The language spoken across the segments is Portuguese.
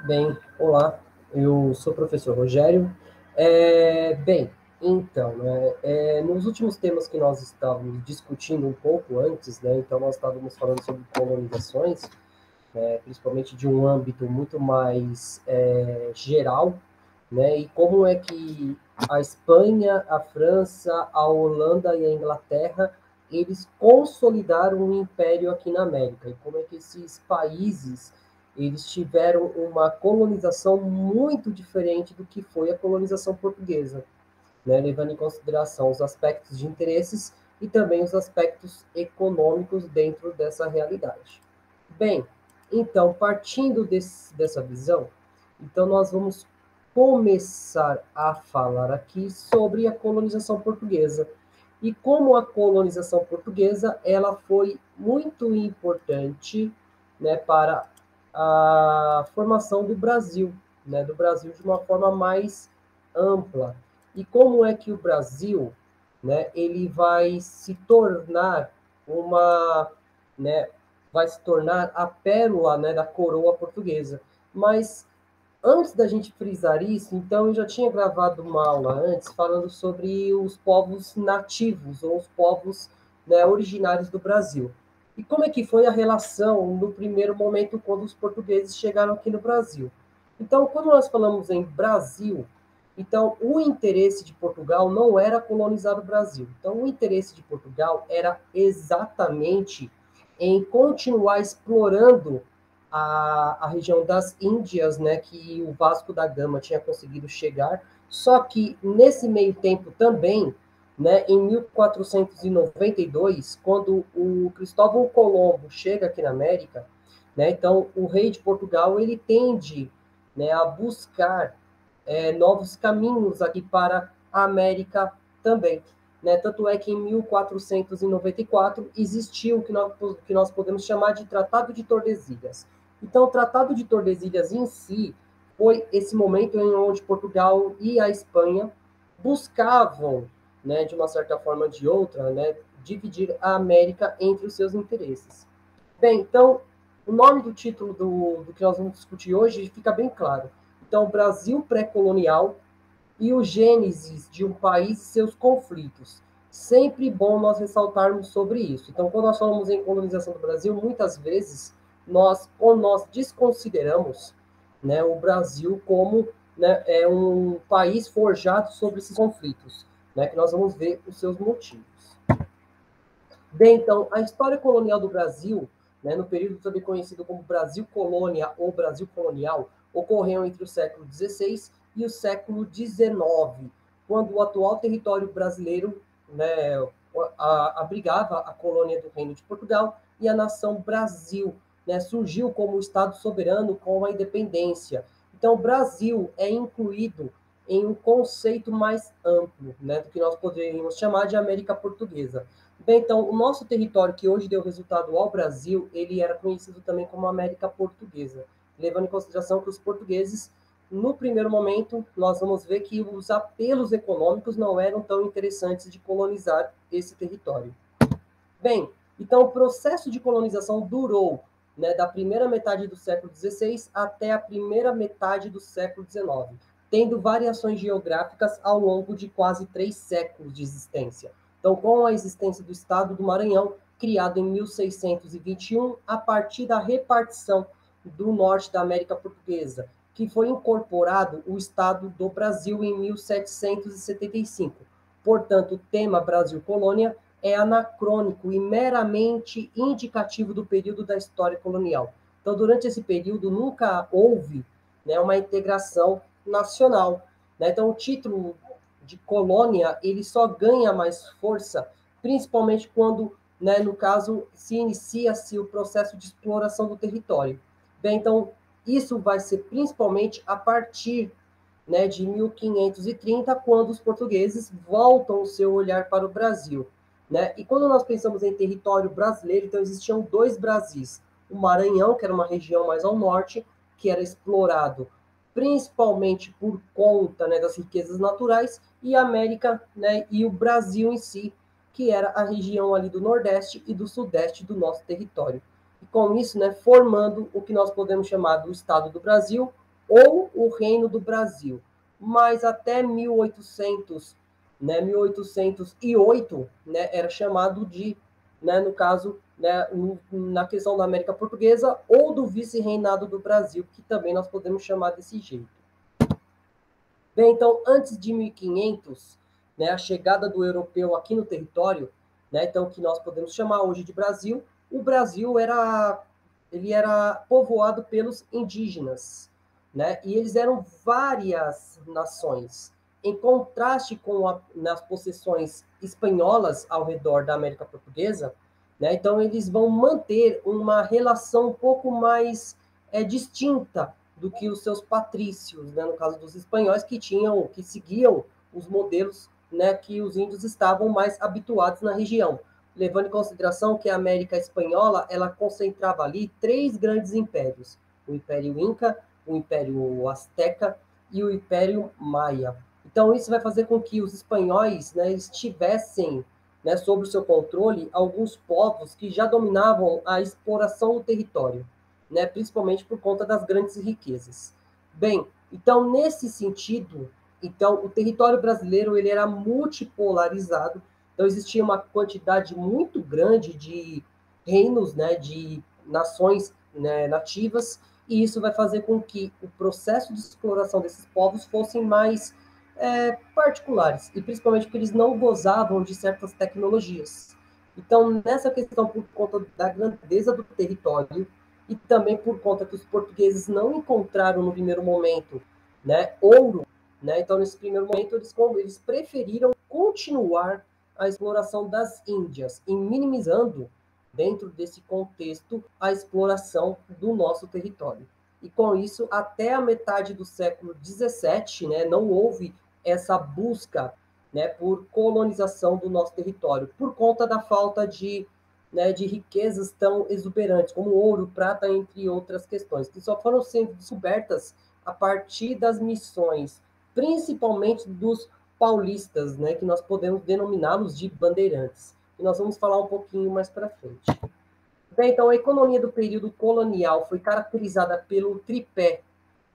Bem, olá, eu sou o professor Rogério. Bem, então, né, nos últimos temas que nós estávamos discutindo um pouco antes, né, então nós estávamos falando sobre colonizações, principalmente de um âmbito muito mais geral, né, e como é que a Espanha, a França, a Holanda e a Inglaterra, eles consolidaram um império aqui na América, e como é que esses países eles tiveram uma colonização muito diferente do que foi a colonização portuguesa, né, levando em consideração os aspectos de interesses e também os aspectos econômicos dentro dessa realidade. Bem, então, partindo dessa visão, então nós vamos começar a falar aqui sobre a colonização portuguesa e como a colonização portuguesa ela foi muito importante, né, para a formação do Brasil, né, do Brasil de uma forma mais ampla. E como é que o Brasil, né, ele vai se tornar uma, né, vai se tornar a pérola, né, da coroa portuguesa. Mas antes da gente frisar isso, então eu já tinha gravado uma aula antes falando sobre os povos nativos ou os povos, né, originários do Brasil. E como é que foi a relação no primeiro momento quando os portugueses chegaram aqui no Brasil? Então, quando nós falamos em Brasil, então o interesse de Portugal não era colonizar o Brasil. Então, o interesse de Portugal era exatamente em continuar explorando a região das Índias, né, que o Vasco da Gama tinha conseguido chegar, só que nesse meio tempo também, né, em 1492, quando o Cristóvão Colombo chega aqui na América, né, então o rei de Portugal ele tende, né, a buscar novos caminhos aqui para a América também. Né? Tanto é que em 1494 existiu o que nós podemos chamar de Tratado de Tordesilhas. Então, o Tratado de Tordesilhas em si foi esse momento em onde Portugal e a Espanha buscavam, né, de uma certa forma ou de outra, né, dividir a América entre os seus interesses. Bem, então, o nome do título do que nós vamos discutir hoje fica bem claro. Então, Brasil pré-colonial e o gênesis de um país e seus conflitos. Sempre bom nós ressaltarmos sobre isso. Então, quando nós falamos em colonização do Brasil, muitas vezes nós desconsideramos, né, o Brasil como, né, um país forjado sobre esses conflitos, né, que nós vamos ver os seus motivos. Bem, então, a história colonial do Brasil, né, no período também conhecido como Brasil Colônia ou Brasil Colonial, ocorreu entre o século XVI e o século XIX, quando o atual território brasileiro, né, abrigava a colônia do Reino de Portugal e a nação Brasil, né, surgiu como Estado soberano com a independência. Então, o Brasil é incluído em um conceito mais amplo, né, do que nós poderíamos chamar de América Portuguesa. Bem, então, o nosso território que hoje deu resultado ao Brasil, ele era conhecido também como América Portuguesa, levando em consideração que os portugueses, no primeiro momento, nós vamos ver que os apelos econômicos não eram tão interessantes de colonizar esse território. Bem, então o processo de colonização durou, né, da primeira metade do século XVI até a primeira metade do século XIX, tendo variações geográficas ao longo de quase 3 séculos de existência. Então, com a existência do Estado do Maranhão, criado em 1621, a partir da repartição do norte da América Portuguesa, que foi incorporado o Estado do Brasil em 1775. Portanto, o tema Brasil Colônia é anacrônico e meramente indicativo do período da história colonial. Então, durante esse período, nunca houve, né, uma integração nacional. Né? Então, o título de colônia ele só ganha mais força, principalmente quando, né, no caso, se inicia-se o processo de exploração do território. Bem, então, isso vai ser principalmente a partir, né, de 1530, quando os portugueses voltam o seu olhar para o Brasil. Né? E quando nós pensamos em território brasileiro, então existiam dois Brasis. O Maranhão, que era uma região mais ao norte, que era explorado principalmente por conta, né, das riquezas naturais, e a América, né, e o Brasil em si, que era a região ali do Nordeste e do Sudeste do nosso território. E com isso, né, formando o que nós podemos chamar do Estado do Brasil, ou o Reino do Brasil. Mas até 1800, né, 1808, né, era chamado de, né, no caso, né, na questão da América Portuguesa, ou do vice-reinado do Brasil, que também nós podemos chamar desse jeito. Bem, então, antes de 1500, né, a chegada do europeu aqui no território, né, então, que nós podemos chamar hoje de Brasil, o Brasil ele era povoado pelos indígenas, né, e eles eram várias nações, em contraste com nas possessões espanholas ao redor da América Portuguesa, né, então eles vão manter uma relação um pouco mais distinta do que os seus patrícios, né, no caso dos espanhóis, que seguiam os modelos, né, que os índios estavam mais habituados na região, levando em consideração que a América Espanhola ela concentrava ali três grandes impérios: o Império Inca, o Império Azteca e o Império Maia. Então isso vai fazer com que os espanhóis, né, eles tivessem, né, sob o seu controle alguns povos que já dominavam a exploração do território, né, principalmente por conta das grandes riquezas. Bem, então nesse sentido, então o território brasileiro ele era multipolarizado, então existia uma quantidade muito grande de reinos, né, de nações, né, nativas, e isso vai fazer com que o processo de exploração desses povos fossem mais particulares, e principalmente porque eles não gozavam de certas tecnologias. Então, nessa questão, por conta da grandeza do território, e também por conta que os portugueses não encontraram no primeiro momento, né, ouro, né, então nesse primeiro momento eles preferiram continuar a exploração das Índias e minimizando, dentro desse contexto, a exploração do nosso território. E com isso, até a metade do século XVII, né, não houve essa busca, né, por colonização do nosso território, por conta da falta de, né, de riquezas tão exuberantes, como ouro, prata, entre outras questões, que só foram sendo descobertas a partir das missões, principalmente dos paulistas, né, que nós podemos denominá-los de bandeirantes. E nós vamos falar um pouquinho mais para frente. Bem, então, a economia do período colonial foi caracterizada pelo tripé,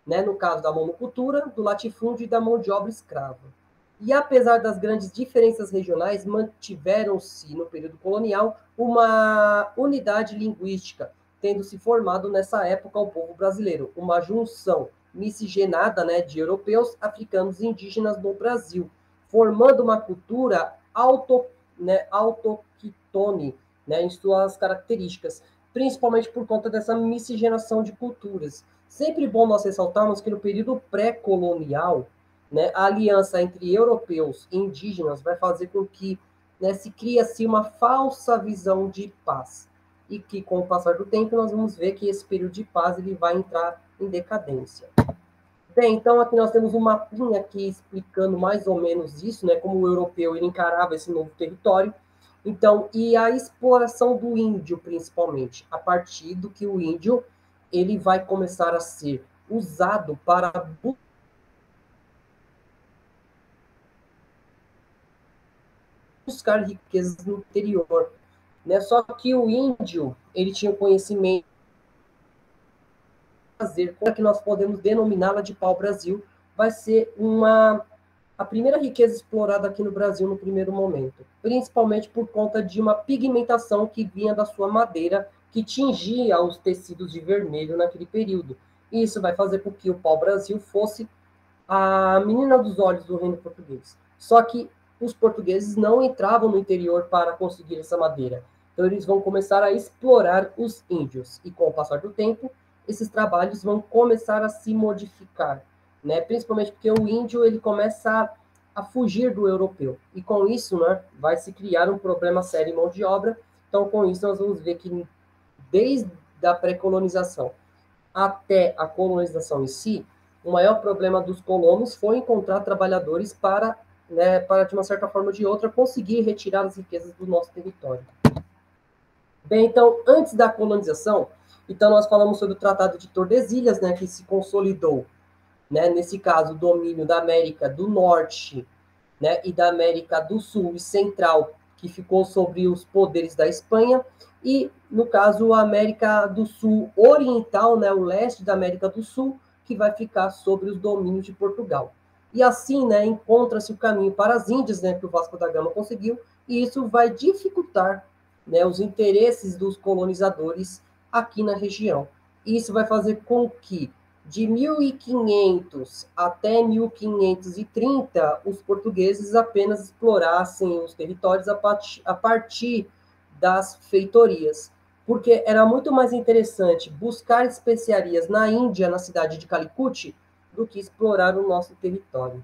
né, no caso da monocultura, do latifúndio e da mão de obra escrava. E apesar das grandes diferenças regionais, mantiveram-se no período colonial uma unidade linguística, tendo se formado nessa época o povo brasileiro, uma junção miscigenada, né, de europeus, africanos e indígenas no Brasil, formando uma cultura autoctone, né, em suas características, principalmente por conta dessa miscigenação de culturas. Sempre bom nós ressaltarmos que no período pré-colonial, né, a aliança entre europeus e indígenas vai fazer com que, né, se crie-se uma falsa visão de paz. E que, com o passar do tempo, nós vamos ver que esse período de paz ele vai entrar em decadência. Bem, então aqui nós temos um mapinha aqui explicando mais ou menos isso, né, como o europeu ele encarava esse novo território. Então, e a exploração do índio, principalmente, a partir do que o índio ele vai começar a ser usado para buscar riquezas no interior, né? Só que o índio ele tinha o conhecimento de fazer, como é que nós podemos denominá-la de pau-brasil, vai ser a primeira riqueza explorada aqui no Brasil no primeiro momento, principalmente por conta de uma pigmentação que vinha da sua madeira, que tingia os tecidos de vermelho naquele período. E isso vai fazer com que o pau-brasil fosse a menina dos olhos do reino português. Só que os portugueses não entravam no interior para conseguir essa madeira. Então eles vão começar a explorar os índios. E com o passar do tempo, esses trabalhos vão começar a se modificar, né? Principalmente porque o índio ele começa a fugir do europeu. E com isso, né, vai se criar um problema sério em mão de obra. Então, com isso, nós vamos ver que desde a pré-colonização até a colonização em si, o maior problema dos colonos foi encontrar trabalhadores para, né, para de uma certa forma ou de outra, conseguir retirar as riquezas do nosso território. Bem, então, antes da colonização, então nós falamos sobre o Tratado de Tordesilhas, né, que se consolidou, né, nesse caso, o domínio da América do Norte, né, e da América do Sul e Central, que ficou sobre os poderes da Espanha, e, no caso, a América do Sul Oriental, né, o leste da América do Sul, que vai ficar sobre os domínios de Portugal. E assim, né, encontra-se o caminho para as Índias, né, que o Vasco da Gama conseguiu, e isso vai dificultar, né, os interesses dos colonizadores aqui na região. Isso vai fazer com que, de 1500 até 1530, os portugueses apenas explorassem os territórios a partir das feitorias, porque era muito mais interessante buscar especiarias na Índia, na cidade de Calicut, do que explorar o nosso território.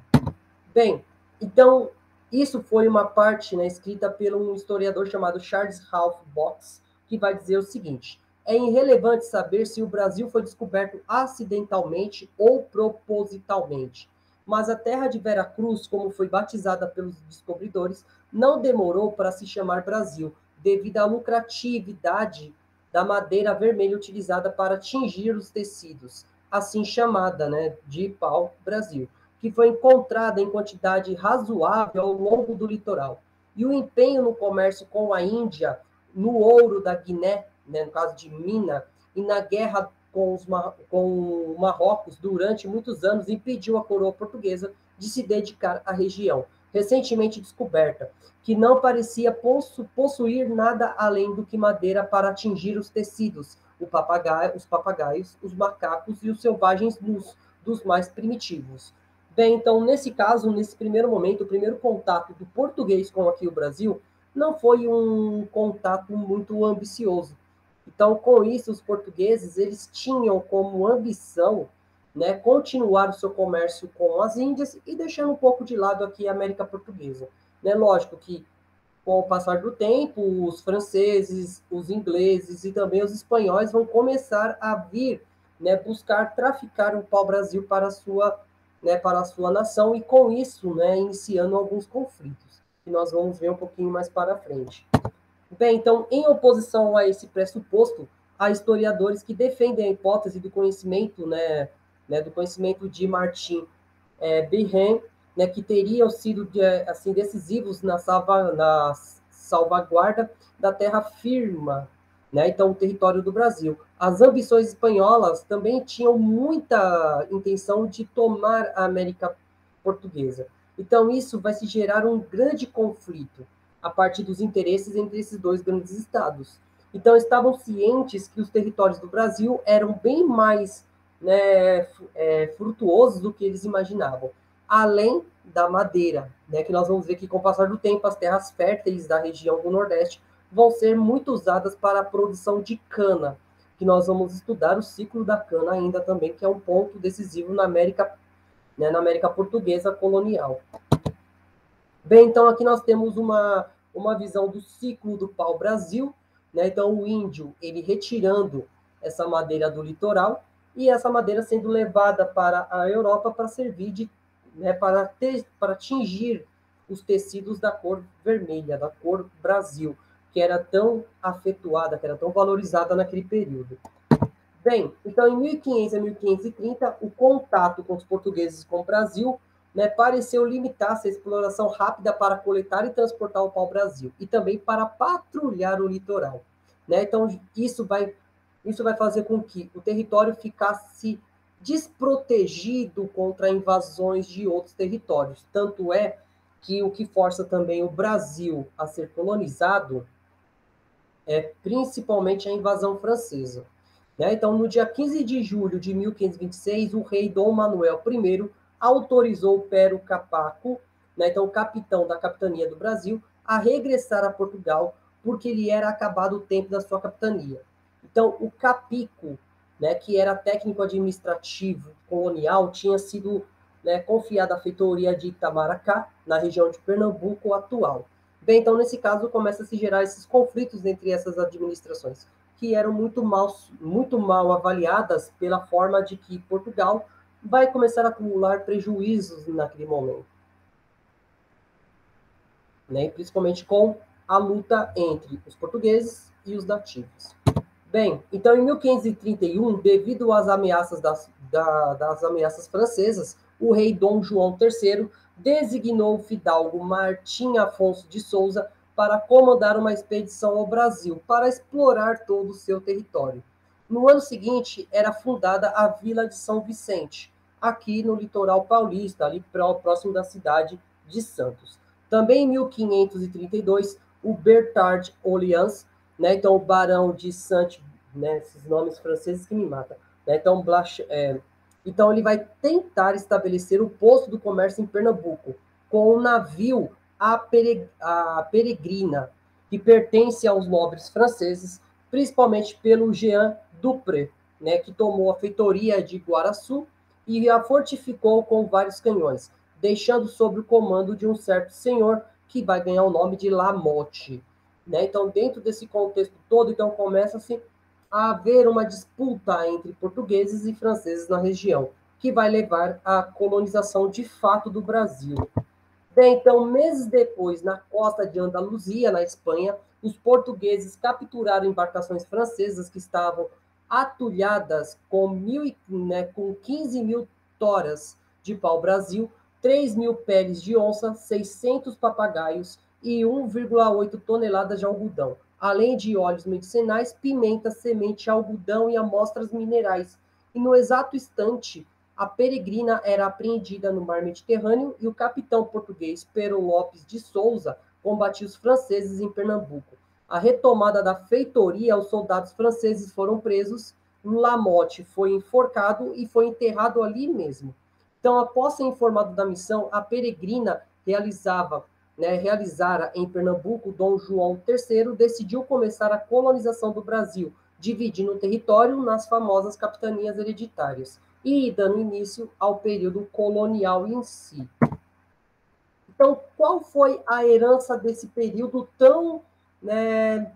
Bem, então, isso foi uma parte, né, escrita por um historiador chamado Charles Ralph Box, que vai dizer o seguinte: é irrelevante saber se o Brasil foi descoberto acidentalmente ou propositalmente, mas a terra de Vera Cruz, como foi batizada pelos descobridores, não demorou para se chamar Brasil, devido à lucratividade da madeira vermelha utilizada para tingir os tecidos, assim chamada, né, de pau-brasil, que foi encontrada em quantidade razoável ao longo do litoral. E o empenho no comércio com a Índia, no ouro da Guiné, né, no caso de Mina, e na guerra com o Marrocos durante muitos anos, impediu a coroa portuguesa de se dedicar à região, recentemente descoberta, que não parecia possuir nada além do que madeira para atingir os tecidos, os papagaios, os macacos e os selvagens nus dos mais primitivos. Bem, então, nesse caso, nesse primeiro momento, o primeiro contato do português com aqui o Brasil não foi um contato muito ambicioso. Então, com isso, os portugueses eles tinham como ambição, né, continuar o seu comércio com as Índias e deixando um pouco de lado aqui a América Portuguesa. Né? Lógico que, com o passar do tempo, os franceses, os ingleses e também os espanhóis vão começar a vir, né, buscar traficar o pau-brasil para a sua nação, e com isso, né, iniciando alguns conflitos, que nós vamos ver um pouquinho mais para frente. Bem, então, em oposição a esse pressuposto, há historiadores que defendem a hipótese do conhecimento, do conhecimento de Martin Behem, né, que teriam sido assim, decisivos na salvaguarda da terra firme, né, então o território do Brasil. As ambições espanholas também tinham muita intenção de tomar a América Portuguesa. Então isso vai se gerar um grande conflito a partir dos interesses entre esses dois grandes estados. Então estavam cientes que os territórios do Brasil eram bem mais, né, frutuosos do que eles imaginavam, além da madeira, né, que nós vamos ver que com o passar do tempo as terras férteis da região do Nordeste vão ser muito usadas para a produção de cana, que nós vamos estudar o ciclo da cana ainda também, que é um ponto decisivo na América, né, na América Portuguesa colonial. Bem, então aqui nós temos uma visão do ciclo do pau-brasil, né? Então o índio, ele retirando essa madeira do litoral, e essa madeira sendo levada para a Europa para servir de, né, para tingir os tecidos da cor vermelha, da cor Brasil, que era tão afetuada, que era tão valorizada naquele período. Bem, então em 1500 a 1530, o contato com os portugueses com o Brasil, né, pareceu limitar-se à exploração rápida para coletar e transportar o pau-brasil, e também para patrulhar o litoral. Né? Então isso vai fazer com que o território ficasse desprotegido contra invasões de outros territórios. Tanto é que o que força também o Brasil a ser colonizado é principalmente a invasão francesa. Né? Então, no dia 15 de julho de 1526, o rei Dom Manuel I autorizou Pero Capaco, né, então capitão da capitania do Brasil, a regressar a Portugal, porque lhe era acabado o tempo da sua capitania. Então, o Capico, né, que era técnico administrativo colonial, tinha sido, né, confiado à feitoria de Itamaracá, na região de Pernambuco atual. Bem, então, nesse caso, começa a se gerar esses conflitos entre essas administrações, que eram muito mal avaliadas pela forma de que Portugal vai começar a acumular prejuízos naquele momento, né? Principalmente com a luta entre os portugueses e os nativos. Bem, então em 1531, devido às ameaças das ameaças francesas, o rei Dom João III designou o fidalgo Martim Afonso de Souza para comandar uma expedição ao Brasil para explorar todo o seu território. No ano seguinte, era fundada a Vila de São Vicente, aqui no litoral paulista, ali próximo da cidade de Santos. Também em 1532, o Bertrand Orleans, né, então o Barão de Saint, né, esses nomes franceses que me matam, né, então ele vai tentar estabelecer o posto do comércio em Pernambuco, com o navio a Peregrina, que pertence aos nobres franceses, principalmente pelo Jean Dupré, né, que tomou a feitoria de Guaraçu e a fortificou com vários canhões, deixando sob o comando de um certo senhor que vai ganhar o nome de Lamotte. Né? Então, dentro desse contexto todo, então começa-se a haver uma disputa entre portugueses e franceses na região, que vai levar à colonização de fato do Brasil. Bem, então, meses depois, na costa de Andaluzia, na Espanha, os portugueses capturaram embarcações francesas que estavam atulhadas com 15 mil toras de pau-brasil, 3 mil peles de onça, 600 papagaios e 1,8 toneladas de algodão, além de óleos medicinais, pimenta, semente, algodão e amostras minerais. E no exato instante, a Peregrina era apreendida no mar Mediterrâneo e o capitão português Pero Lopes de Souza combatia os franceses em Pernambuco. A retomada da feitoria, os soldados franceses foram presos, Lamotte foi enforcado e foi enterrado ali mesmo. Então, após ser informado da missão, a Peregrina realizara em Pernambuco, Dom João III decidiu começar a colonização do Brasil, dividindo o território nas famosas capitanias hereditárias e dando início ao período colonial em si. Então, qual foi a herança desse período tão, né,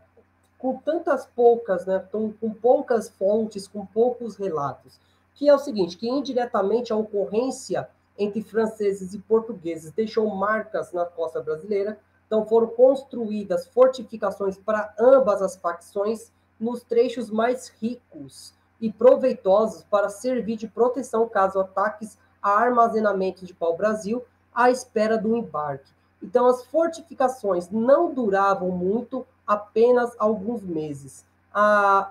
com tantas poucas, né, com poucas fontes, com poucos relatos? Que é o seguinte, que indiretamente a ocorrência entre franceses e portugueses deixou marcas na costa brasileira, então foram construídas fortificações para ambas as facções nos trechos mais ricos e proveitosos para servir de proteção caso ataques a armazenamentos de pau-brasil à espera do embarque. Então, as fortificações não duravam muito, apenas alguns meses.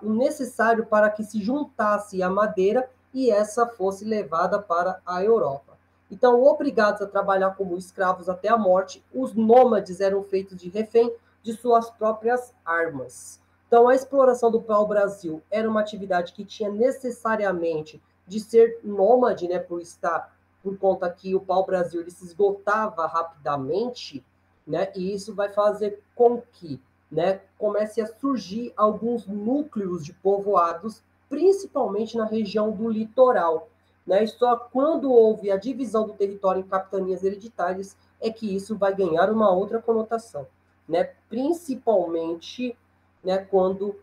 O necessário para que se juntasse a madeira e essa fosse levada para a Europa. Então, obrigados a trabalhar como escravos até a morte, os nômades eram feitos de refém de suas próprias armas. Então, a exploração do pau-brasil era uma atividade que tinha necessariamente de ser nômade, né, por conta que o pau-brasil ele se esgotava rapidamente, né, e isso vai fazer com que, né, comece a surgir alguns núcleos de povoados, principalmente na região do litoral. Né, e só quando houve a divisão do território em capitanias hereditárias é que isso vai ganhar uma outra conotação. Né, principalmente, né, quando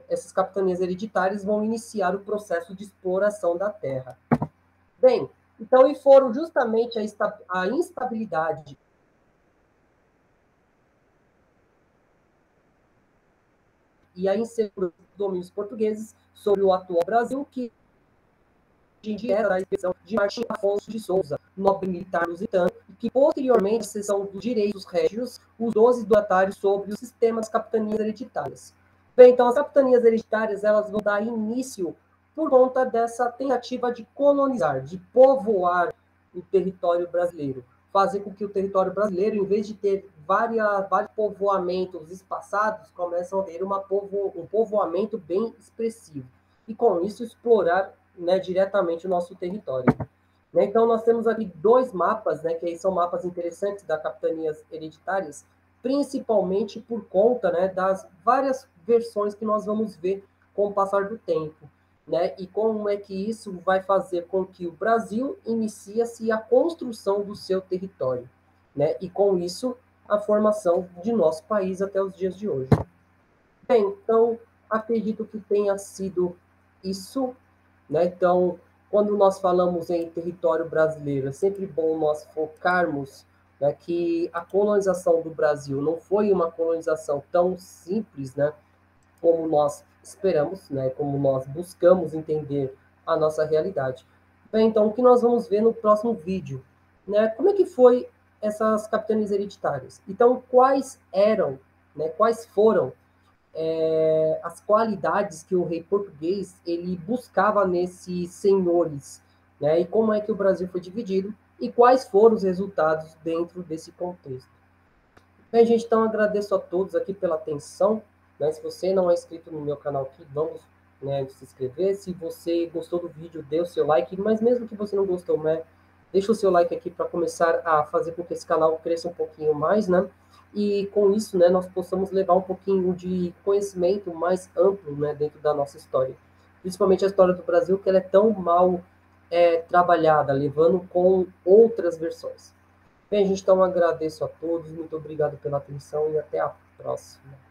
essas capitanias hereditárias vão iniciar o processo de exploração da terra. Bem, então, e foram justamente a instabilidade e a insegurança dos domínios portugueses sobre o atual Brasil, que era a expressão de Martim Afonso de Souza, nobre militar lusitano, que posteriormente, a seção dos direitos régios, os 12 donatários sobre os sistemas capitanias hereditárias. Bem, então, as capitanias hereditárias elas vão dar início por conta dessa tentativa de colonizar, de povoar o território brasileiro, fazer com que o território brasileiro, em vez de ter vários povoamentos espaçados, começam a ter um povoamento bem expressivo. E, com isso, explorar, né, diretamente o nosso território. Né, então, nós temos aqui dois mapas, né, que aí são mapas interessantes das capitanias hereditárias, principalmente por conta, né, das várias versões que nós vamos ver com o passar do tempo. Né, e como é que isso vai fazer com que o Brasil inicie-se a construção do seu território. Né, e, com isso, a formação de nosso país até os dias de hoje. Bem, então, acredito que tenha sido isso. Né? Então, quando nós falamos em território brasileiro, é sempre bom nós focarmos, né, que a colonização do Brasil não foi uma colonização tão simples, né, como nós esperamos, né, como nós buscamos entender a nossa realidade. Bem, então, o que nós vamos ver no próximo vídeo? Né, como é que foi essas capitanias hereditárias? Então, quais eram, né, quais foram as qualidades que o rei português ele buscava nesses senhores, né? E como é que o Brasil foi dividido e quais foram os resultados dentro desse contexto. Bem, gente, então agradeço a todos aqui pela atenção, né? Se você não é inscrito no meu canal aqui, vamos, né, se inscrever. Se você gostou do vídeo, dê o seu like, mas mesmo que você não gostou, né, deixa o seu like aqui para começar a fazer com que esse canal cresça um pouquinho mais, né? E com isso, né, nós possamos levar um pouquinho de conhecimento mais amplo, né, dentro da nossa história. Principalmente a história do Brasil, que ela é tão mal trabalhada, levando com outras versões. Bem, gente, então agradeço a todos, muito obrigado pela atenção e até a próxima.